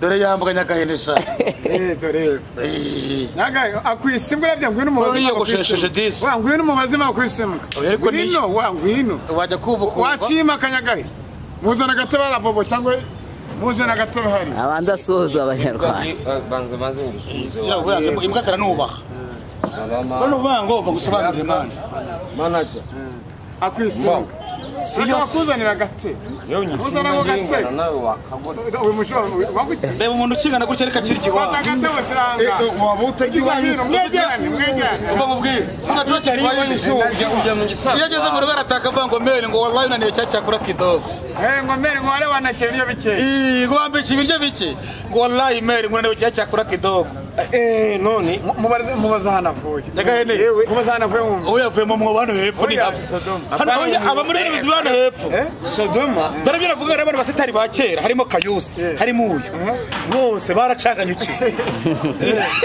dore yambwa nyagahenesha dore nyagahe akwisimbura bya ngwino mubazi yiyogoshesheje disi ngwino mubazi bakwisimba ngwino ngwino wajya kuvuka wacima kanyagahe muzana gatebe arabobo cyangwa muzana gatebe hari abanza soza abanyarwanda banza maze ngusubize imbwa zaranubaha bano bango bagusobanurira imana manager akwisimba siyo kuzanira gatebe uzana ngo gatebe nawe wakabona uyu mushoro waguke reba umuntu ukingana gutya ariko akiri kiwa gatebe siranga waba utagiye mwegerane uva mubwire sinatoke ujya mu gisabo iyo ageze mu rugo arataka avuga meri ngo wallahi unaniwe cyakura kidogo ngo meri ngo wale wanakira ibiryo bike ngo wambe ibiryo bike ngo wallahi meri ngo unaniwe cyakura kidogo none mubaza hanavuye nyagahene mubaza hanavuye ubu yavuye mu mwobo hano hepfo ni hano aba muri remezo hano hepfo Sodoma dore biravuga rero basitari ba kera harimo Kayusi harimo uyu bose baracanganyukiye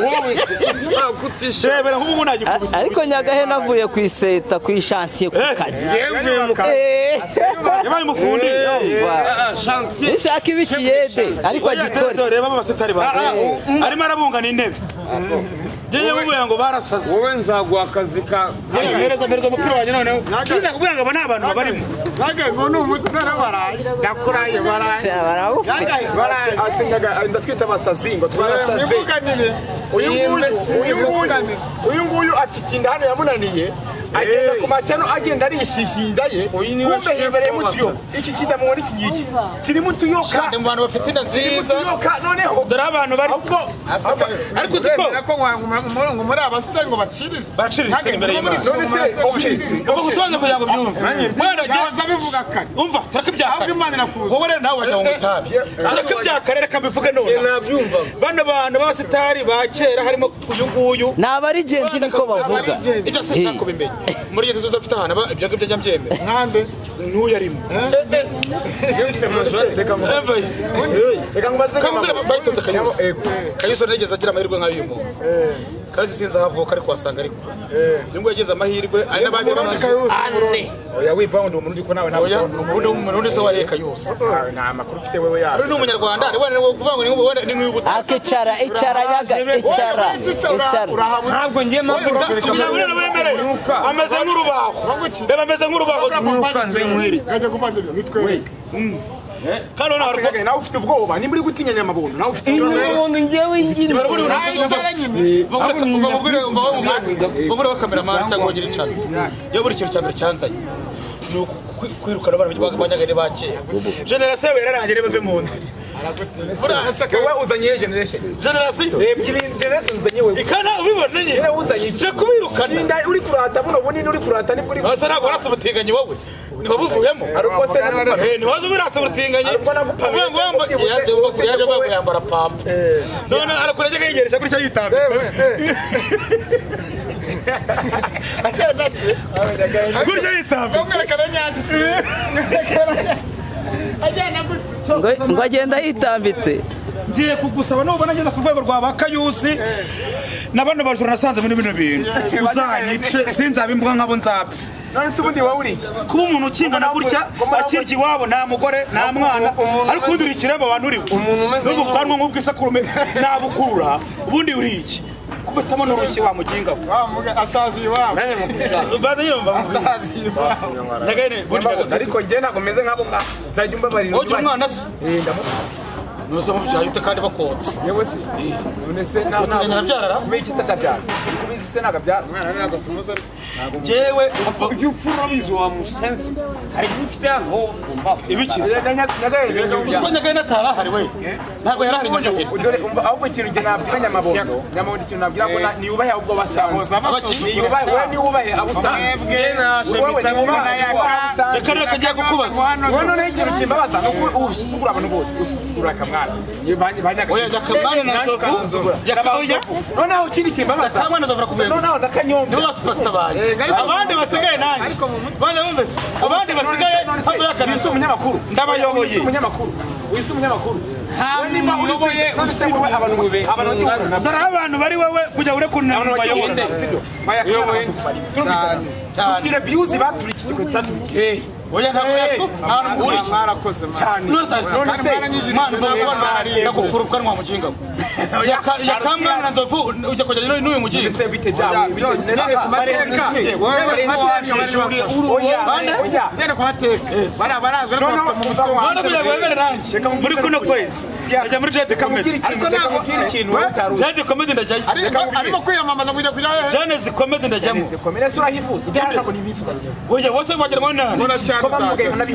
wowe kutishabera nk'ubu nagikubita ariko nyagahene avuye ku iseta ku ishansiye ku kazi yabaye umufundi ishaka ibikiyede ariko agikora reba abasitari ba arimo arabungana intebe Jeje mubuye ngo barasaze wowe nzaguha akazi ka hereza umupira wanjye noneho kina kubwira ngo aba abantu barimo nage ngo ni umutwe baraye yakuraye baraye baraye asingaga ndafite abasazi ngo twarasaze nivuganire uyu nguyu atikinda hano yamunaniye agenda ku macano agenda arishishinda ye kumbe hebereye mutiyo iki kidamubona iki ngiki kiri mutuyoka kandi mu bantu bafite inda nziza noneho dore abantu bari ariko siko ngo muri abasitari ngo baciriritse imbere y'Imana uko gusobanura kugira ngo byumve mwana bivuga kare umva turakibyaka wowe rero nawe wajya mu mutabi turakibyaka rero kabivuge none nabyumva bano bantu b'abasitari ba kera harimo uyu nguyu ni abarigenti niko bavuga ibyo se nshaka kubimenya muri gihe tuzafite ahantu ibyo ngibyo njya mbyemera nkande n'uyu arimo reka ngo bayitoze Kayusi nigeze agira amahirwe nk'ayo muntu Kayusi sinzi ahavuka ariko wasanga ariko nibwo yageze amahirwe ari n'abandi ane oya wiva ngo umuntu uko nawe nawe umuntu se waye Kayusi nta makuru ufite wewe yawe ari n'umunyarwanda ari wone kuvuga ngo ni wone ni nk'ubu akicara nyaga icara ntabwo ngiye makuru ameze nk'urubaho reba ameze nk'urubaho nukanze muhiri kajya kuvandira mitwe kandi nawe ufite ubwoba nimba uri gutinya nyamabondo nawe ufite nyamabondo ngewe ingine ubure bakameramani cyangwa wagira icana iyo buri kintu cya mbere cyanzanye ni kwirukana abanyagane ba kera generasiyo yararangiye bave mu nzira wowe uzanye generation ebyiri generation uzanye wewe ikana ubibona nyine yewe uzanye je kubirukana ninda uri kurata buno bunini uri kurata nibwo uri basa ntabwo warasa ubutinganyi wowe niba buvuyemo ariko se ntiwaza ubirasa ubutinganyi yaje yambara pampa none arakurege kayigeresha gutya yitambitse gutya yitambitse ngo agenda yitambitse ngiye kugusaba nubona ngeze ku rwego rwa Bakayusi na bano bajura nasanze muri bino bintu uzanyice sinzaba imbwa nkabo nzapfa none se ubundi wowe uri kuba umuntu ukingana gutya akirya iwabo nta mugore nta mwana ariko ubundi uri ikiremba abantu uriwe n'ubukwanwa nk'ubwisakurume nabukurura ubundi uri iki kubitamo n'urushyi wa muginga asazi iwabo baza yumva asazi iwabo nyagane ariko njye ntabwo meze nk'abo nzajya umbabarira oje umwana se nuzo mu byahita kandi bakotse yewe se none se utaganya byarara kubiki sakabyara kubiki se nagabyara umwana ntabwo tumuze jewe iyo ufura bizo wa musense hari bifite hano umbafu ibikiza nyagane natara hari we ntabwo yarari nyagane ahubwo ikintu nge nabwira nyamabondo ikintu nabwira ko ni yubahe ahubwo basanze ni yubahe we ni yubahe abusanze reka reka njya kukubaza wowe none ikintu kimbabaza nuko usugura abantu bose usugura akamwana oya jakamana na nzovu jakabuye noneho kindi kimbabaza kamana nzovura kumenya noneho ndakanyombe niba superstar banje abandi basigaye nanjye banje bumvise abandi basigaye haba yakanisa umunyamakuru ndabayoboye umunyamakuru wise umunyamakuru niba uyoboye usiwe abantu mube dore abantu bari wowe kujya ure kunama bayobora bayoboye cyane views baturikije ko tatu oya ntabwo ahantu uri mwarakoze cyane mwana ndagufura ubwanwa mukinga ya kamwana nzovu ujya kujya n'uyu mukinga se bite jawe Gende ku mateka gende ku mateka barazwe no mu mutwe wawe mwana kugira ngo wemere nanjye muri kuno kwezi ajya muri Jade Comedy ariko ntabwo ugira ikintu utaruzi Jade Comedy ndajyayo arimo kwiyamamaza kujya kujyayo Jade Comedy ndajyamo komera sura hifuza ujya ntabwo ni bifuza oya bose bagira ngo nani mbona cyane ko bamugaye nka nabi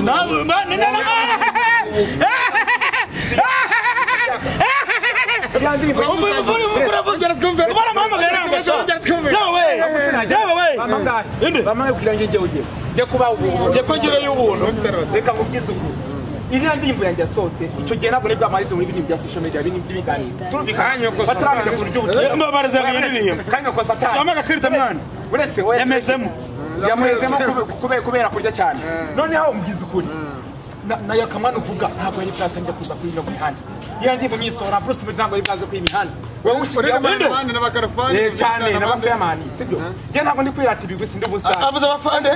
reka nkubwize ubu iriya ndirimbo yanjye yasohotse icyo gihe ntabwo nibwo amarize muri bino bya social media bino by'ibiganiro turumvikana bataramenya ku buryo bugiye mbabariza indirimbo kandi ko satani soma agakirita mwana uretse yamezemo kubera kurya cyane noneho mbwize ukuri nayo kamana uvuga ntabwo yari bwatangira kuza kuri ino mihanda iriya ndirimbo nyisora Bruce Melody ntabwo yari bwaza kuri iyi mihanda wowe n'abafani n'abakarafani cyane n'abafani sibyo njye ntabwo ndi kwirata ibigwi sindi ubusitani avuze abafande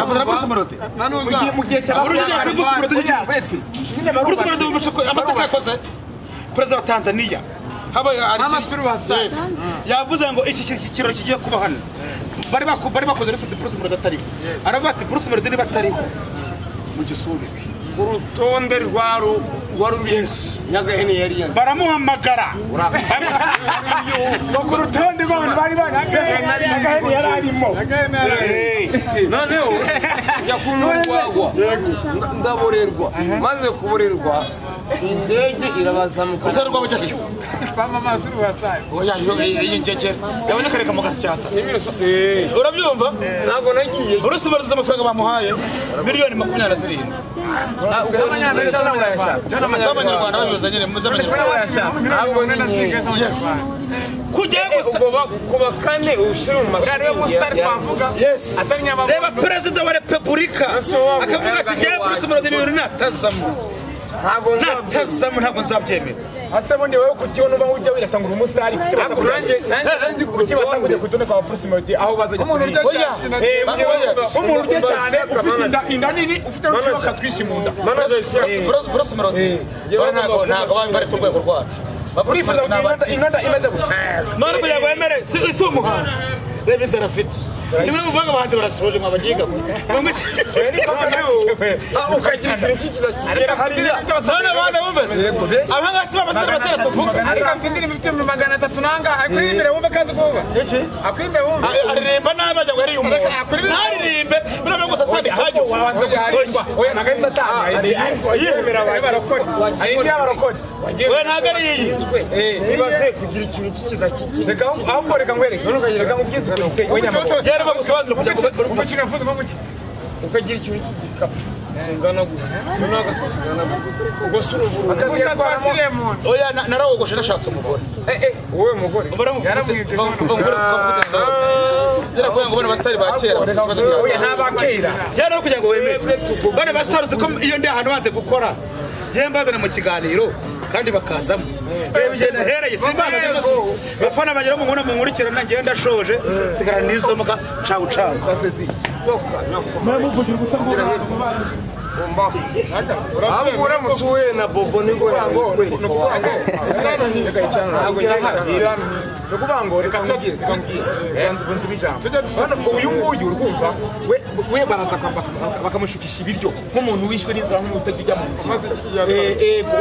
avuze na Bruce Melody nanuza mu gihe cy'abafani Bruce Melody amateka yakoze perezida wa Tanzania Amasuru Hassan yavuze ngo iki kiraro kigiye kuba hano bari bakoze research Bruce Melody atariho aravuga ati Bruce Melody niba atariho mu gisubike urutonde rwaru yes Nyagahene yari baramuhamagara ku rutonde rw'abantu bari Nyagahene yari arimo noneho yakumurwagwa ndaborerwa maze kuborerwa indege irabazamuka uzarwa bacakise bama Amasuru Hassan oya iyi njeke yabonye kareka mu gasyata urabyumva ntabwo nagiye Bruce Melody amafaranga bamuhaye miliyoni 27 abanyamerika z'amanyarwanda babibuza nyine ntabwo nasigaye kujya gusa kuba kane ushira mu mashuri rero mustar twavuga atari nyamabo reba perezida wa repubulika akavuga ati jya Bruce Melody ibintu natazamo ntabwo nzabyemera ase bundi wewe kukibona uba ujya wiratangura umusari nanjye kukibatanguje kutone kwa Bruce Melody aho bazajya umuntu urya cyane ufite inda nini ufite n'ukiba twishi mu nda Bruce Melody ntabwo bari ku rwego rwacu urifuza inda imeze gutya none kugira ngo wemere si umuhanzi reba inzara afite niwe muvanga abahanzi barasoje mwabagiga ukagira ikintu none bana bumvise abangasi babasitari bakera tuvuga ariko mfite ibifite 300 nanga akuririmbire wumve kazi kuvuga iki akuririmbe wumve aririmba n'abajya ngo ari umuntu ntaririmbe birame gusa atandi kajyo wabanza gusoza oya nagaye satani yemera abarokore ari ndi abarokore we ntago ari iyi nibaze kugira ikintu cy'ikizaki reka aho reka ngwereke none ukagira reka mubyize we nyamako yari bagusobanura kugira ngo umukino avuze ngo muki ukagira ikintu cy'igikapu ngana gusana ubwo suruburu oya narawogoshe nashatse umugore wowe mugore yaramwibye yara kugira ngo bane basitari ba kera oya ntabakera yara kugira ngo wemere bane basitari uko iyo ndi ahantu banze gukora je mbazana mu kiganiro kandi bakazamo reba igenda hereye simbana bafana bagera mu nkona mu nkurikira nangiye ndashoje sigara nisomoka cawu cawu ambura musuye na bobo niko uyu nguyu urumva we baraza bakamushukisha ibiryo nk'umuntu wishwe n'inzara nk'umuntu utajya mu nzira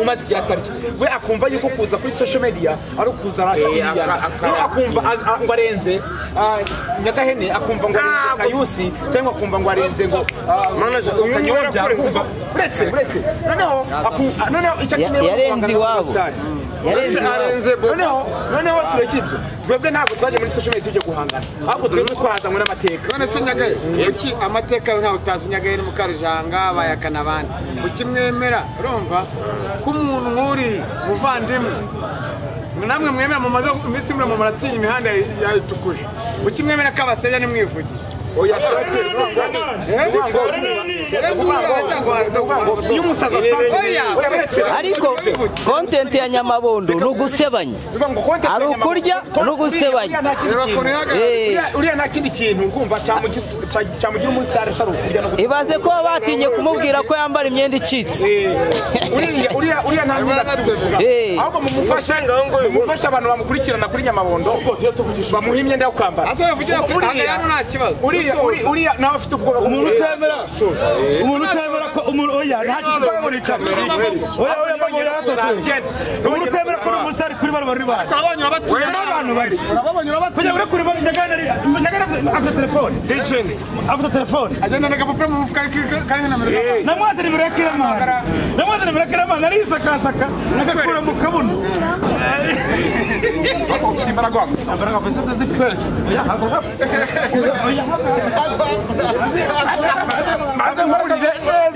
umaze igihe atarya we akumva yuko kuza kuri social media ari ukuza akumva ngo arenze Nyagahene akumva ngo arenze Kayusi cyangwa akumva ngo arenze ngo Kanyonja uretse noneho yarenze iwabo noneho turekibyo twebwe ntabwo twaje muri social media tujye guhangana ahubwo twebwe twahazanywe n'amateka none se Nyagahene iki amateka yo ntawe utazi Nyagahene Mukarujanga bayakana abandi ukimwemera urumva ko umuntu nk'uri muvandimwe namwe mwemera mu mazo iminsi mure mu maratinya imihanda yayitukuje ukimwemera ko abaseya nimwivuge oya iyo umusaza asanzwe ariko content ya Nyamabondo ni ugusebanya ari ukurya no gusebanya uriya nta kindi kintu urumva cyamugira umusitari atari ukurya no gusebanya ibaze ko batinye kumubwira ko yambara imyenda icitse uriya nta myenda ahubwo mumufashe abantu bamukurikirana kuri Nyamabondo bamuha imyenda yo kwambara uriya nawe afite ubwoba umuntu utemera ko umuntu oya nta kintu babona icyazo oya bagera umuntu utemera ko umusitari kuri bari abanyura bati uri kuri bari ndagana afite telefone agenda n'agapapuro mu mufuka kari nimero namwaza nimero ya Kiramana arisakasaka agakura mu kabuno ufite imbaraga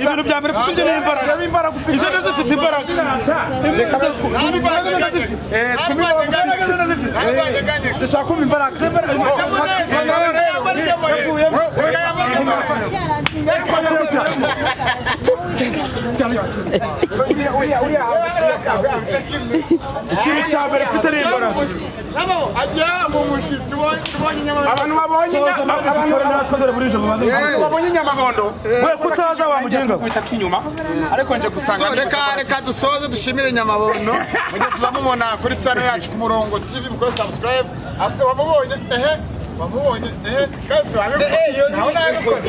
ibintu bya mbere ufite ibyo n'imbaraga izo zifite imbaraga dushaka kumva imbaraga ikintu cya mbere ufite n'imbaraga abantu babonye Nyamabondo we kutaza wamugenga kwita kinyuma ariko nje gusanga reka dusoze dushimire Nyamabondo mujye tuzamubona kuri channel yacu ku Murongo TV mukore subscribe wamubonye kazi wange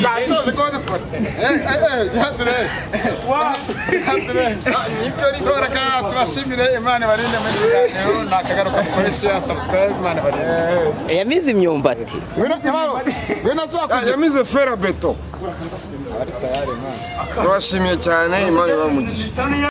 nashoje ko bikora so reka tubashimire Imana barinde muri biganiro nakagaruka mukoresha subscribe Imana barinde yamize imyumbati yamize fera beto tubashimiye cyane Imana ibamugisha